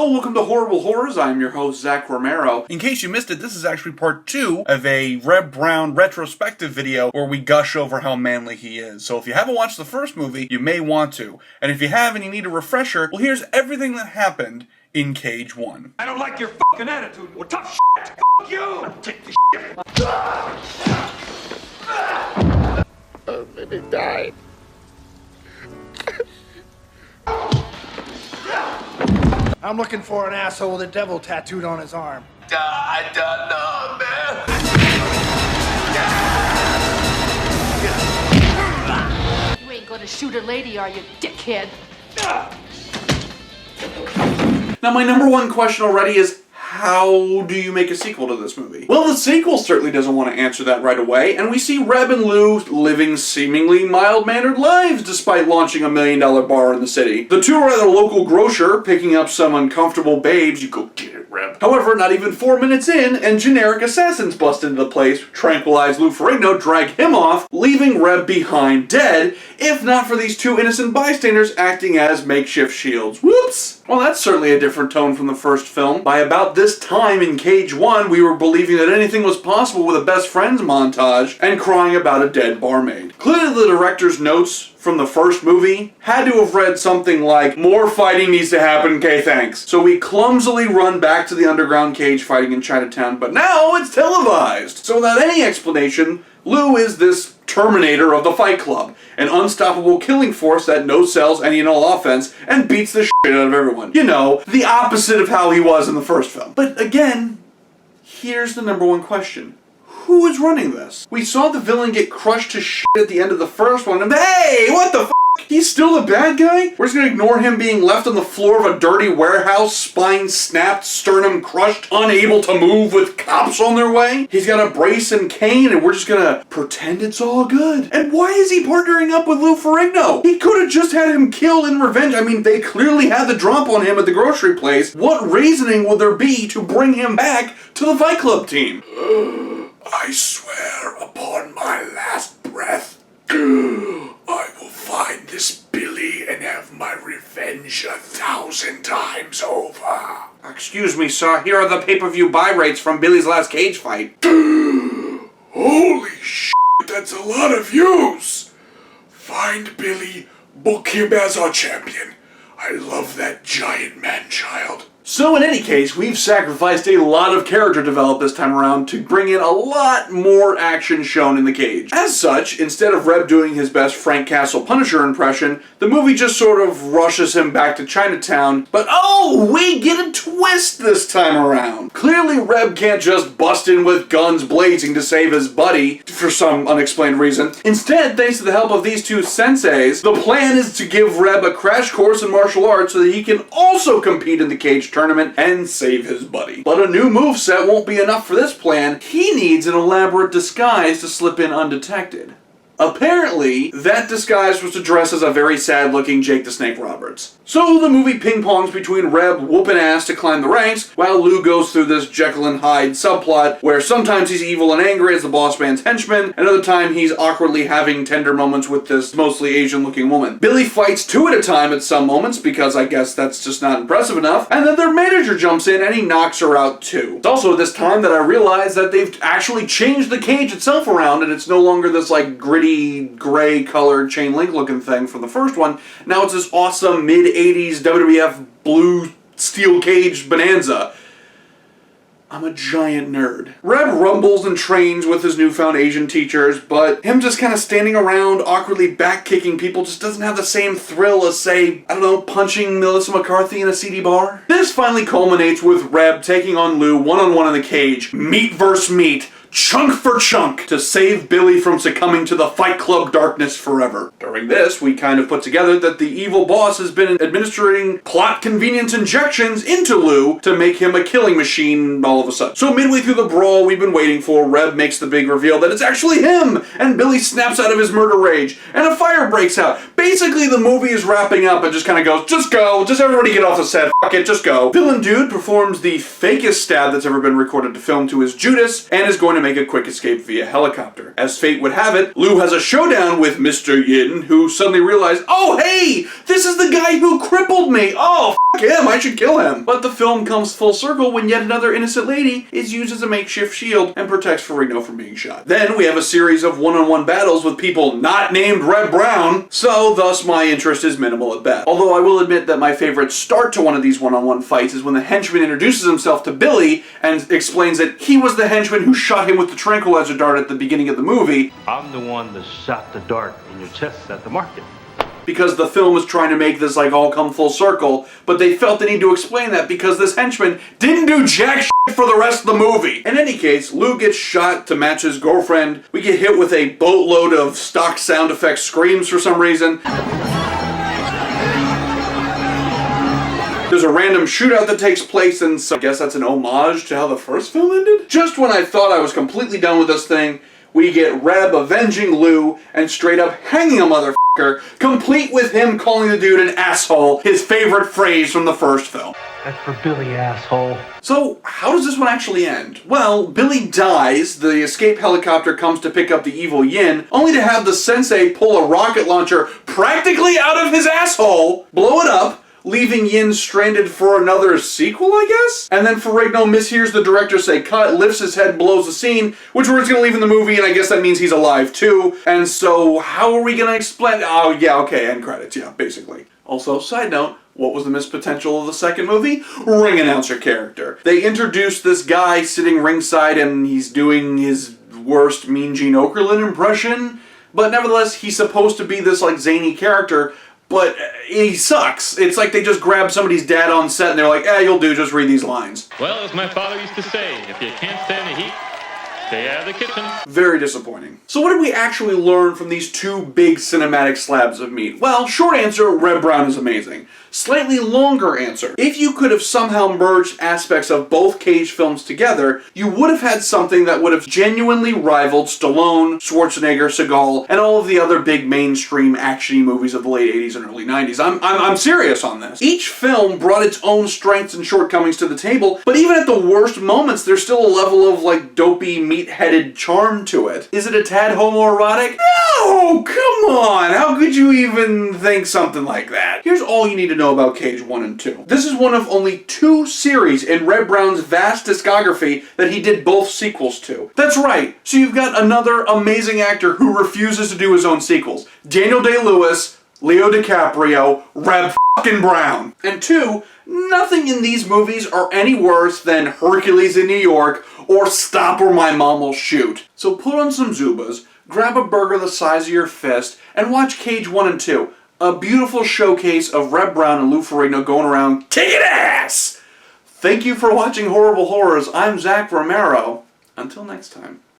Hello, welcome to Horrible Horrors. I'm your host, Zac Romero. In case you missed it, this is actually part 2 of a Reb Brown retrospective video where we gush over how manly he is. So if you haven't watched the first movie, you may want to. And if you have and you need a refresher, well, here's everything that happened in Cage 1. I don't like your fucking attitude. Well, tough shit. Fuck you. Take the shit. Oh, baby died. I'm looking for an asshole with a devil tattooed on his arm. I don't know, man. You ain't gonna shoot a lady, are you, dickhead? Now, my number one question already is, how do you make a sequel to this movie? Well, the sequel certainly doesn't want to answer that right away, and we see Reb and Lou living seemingly mild-mannered lives despite launching $1 million bar in the city. The two are at a local grocer picking up some uncomfortable babes. You go get it, Reb. However, not even 4 minutes in, and generic assassins bust into the place, tranquilize Lou Ferrigno, drag him off, leaving Reb behind dead, if not for these two innocent bystanders acting as makeshift shields. Whoops! Well, that's certainly a different tone from the first film. By about this time in Cage 1, we were believing that anything was possible with a best friends montage and crying about a dead barmaid. Clearly the director's notes from the first movie had to have read something like, more fighting needs to happen, okay thanks. So we clumsily run back to the underground cage fighting in Chinatown, but now it's televised. So without any explanation, Lou is this Terminator of the Fight Club, an unstoppable killing force that no-sells any and all offense and beats the shit out of everyone. You know, the opposite of how he was in the first film. But again, here's the number one question. Who is running this? We saw the villain get crushed to shit at the end of the first one, and hey, what the f***? He's still the bad guy? We're just gonna ignore him being left on the floor of a dirty warehouse, spine snapped, sternum crushed, unable to move with cops on their way? He's got a brace and cane, and we're just gonna pretend it's all good. And why is he partnering up with Lou Ferrigno? He could have just had him killed in revenge. I mean, they clearly had the drop on him at the grocery place. What reasoning would there be to bring him back to the Fight Club team? I swear upon my last breath, I will find this Billy and have my revenge 1,000 times over. Excuse me, sir. Here are the pay-per-view buy rates from Billy's last cage fight. Holy shit, that's a lot of views. Find Billy, book him as our champion. I love that giant man-child. So in any case, we've sacrificed a lot of character development this time around to bring in a lot more action shown in the cage. As such, instead of Reb doing his best Frank Castle Punisher impression, the movie just sort of rushes him back to Chinatown, but oh, we get a twist this time around. Clearly Reb can't just bust in with guns blazing to save his buddy for some unexplained reason. Instead, thanks to the help of these two senseis, the plan is to give Reb a crash course in martial arts so that he can also compete in the cage tournament and save his buddy. But a new moveset won't be enough for this plan. He needs an elaborate disguise to slip in undetected. Apparently, that disguise was to dress as a very sad-looking Jake the Snake Roberts. So the movie ping-pongs between Reb whooping ass to climb the ranks, while Lou goes through this Jekyll and Hyde subplot, where sometimes he's evil and angry as the boss man's henchman, another time he's awkwardly having tender moments with this mostly Asian-looking woman. Billy fights two at a time at some moments, because I guess that's just not impressive enough, and then their manager jumps in and he knocks her out too. It's also this time that I realize that they've actually changed the cage itself around, and it's no longer this like gritty gray colored chain link looking thing from the first one. Now it's this awesome mid-80s WWF blue steel cage bonanza. I'm a giant nerd. Reb rumbles and trains with his newfound Asian teachers, but him just kind of standing around awkwardly back-kicking people just doesn't have the same thrill as, say, I don't know, punching Melissa McCarthy in a CD bar. This finally culminates with Reb taking on Lou one-on-one in the cage, meat versus meat, chunk for chunk, to save Billy from succumbing to the Fight Club darkness forever. During this, we kind of put together that the evil boss has been administering plot convenience injections into Lou to make him a killing machine all of a sudden. So midway through the brawl we've been waiting for, Reb makes the big reveal that it's actually him, and Billy snaps out of his murder rage, and a fire breaks out. Basically, the movie is wrapping up and just kind of goes, just go, just everybody get off the set, fuck it, just go. Villain Dude performs the fakest stab that's ever been recorded to film to his Judas, and is going to to make a quick escape via helicopter. As fate would have it, Lou has a showdown with Mr. Yin, who suddenly realizes, oh hey, this is the guy who crippled me! Oh, f*** him, I should kill him! But the film comes full circle when yet another innocent lady is used as a makeshift shield and protects Ferrigno from being shot. Then we have a series of one-on-one battles with people not named Reb Brown, so thus my interest is minimal at best. Although I will admit that my favorite start to one of these one-on-one fights is when the henchman introduces himself to Billy and explains that he was the henchman who shot him with the tranquilizer dart at the beginning of the movie. I'm the one that shot the dart in your chest at the market. Because the film was trying to make this like all come full circle, but they felt the need to explain that because this henchman didn't do jack shit for the rest of the movie. In any case, Lou gets shot to match his girlfriend. We get hit with a boatload of stock sound effects screams for some reason. There's a random shootout that takes place, and so I guess that's an homage to how the first film ended? Just when I thought I was completely done with this thing, we get Reb avenging Lou and straight up hanging a motherfucker, complete with him calling the dude an asshole, his favorite phrase from the first film. That's for Billy, asshole. So, how does this one actually end? Well, Billy dies, the escape helicopter comes to pick up the evil Yin, only to have the sensei pull a rocket launcher practically out of his asshole, blow it up, leaving Yin stranded for another sequel, I guess? And then Ferrigno mishears the director say cut, lifts his head, blows the scene, which we're just gonna leave in the movie, and I guess that means he's alive too. And so, how are we gonna explain? Oh, yeah, okay, end credits, yeah, basically. Also, side note, what was the missed potential of the second movie? Ring announcer character. They introduced this guy sitting ringside and he's doing his worst Mean Gene Okerlund impression, but nevertheless, he's supposed to be this like zany character, but he sucks. It's like they just grabbed somebody's dad on set and they're like, you'll do, just read these lines. Well, as my father used to say, if you can't stand the heat, stay out of the kitchen. Very disappointing. So what did we actually learn from these two big cinematic slabs of meat? Well, short answer, Reb Brown is amazing. Slightly longer answer. If you could have somehow merged aspects of both Cage films together, you would have had something that would have genuinely rivaled Stallone, Schwarzenegger, Seagal, and all of the other big mainstream action-y movies of the late 80s and early 90s. I'm serious on this. Each film brought its own strengths and shortcomings to the table, but even at the worst moments, there's still a level of like dopey, meat-headed charm to it. Is it a tad homoerotic? No! Come on! How could you even think something like that? Here's all you need to know about Cage 1 and 2. This is one of only 2 series in Reb Brown's vast discography that he did both sequels to. That's right, so you've got another amazing actor who refuses to do his own sequels. Daniel Day-Lewis, Leo DiCaprio, Reb fucking Brown. And 2, nothing in these movies are any worse than Hercules in New York or Stop or My Mom Will Shoot. So put on some Zubas, grab a burger the size of your fist, and watch Cage 1 and 2. A beautiful showcase of Reb Brown and Lou Ferrigno going around kicking ass! Thank you for watching Horrible Horrors. I'm Zac Romero. Until next time.